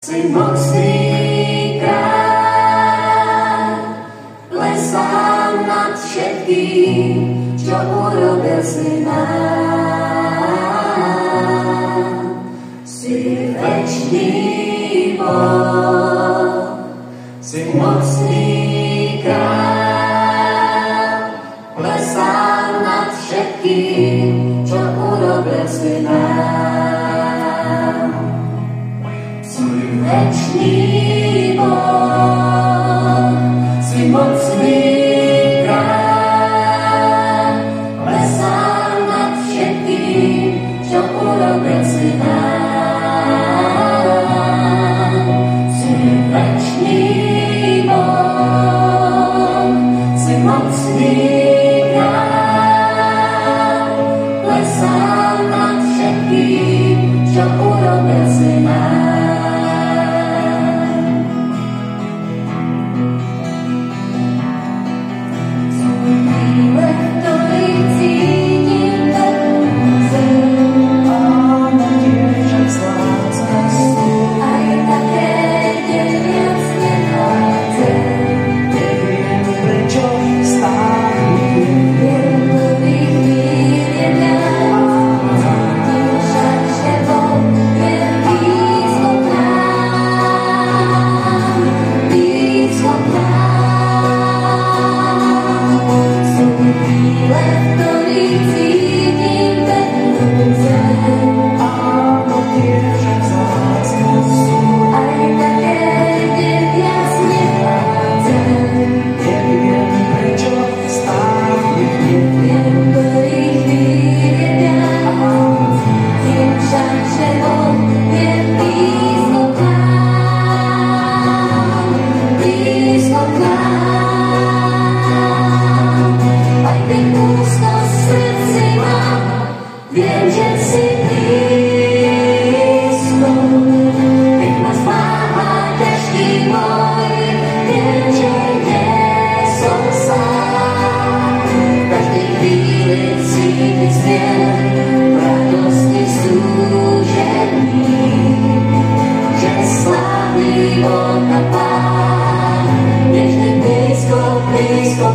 Si mocný kráľ, plesám nad všetkým, čo urobil si nám. Si večný Boh, si mocný kráľ, plesám nad všetkým, čo urobil si nám. Si večný Boh, si mocný kráľ, plesám nad všetkým, čo urobil si nám. Si večný Boh, si mocný kráľ, plesám nad všetkým, čo urobil si nám. Blízko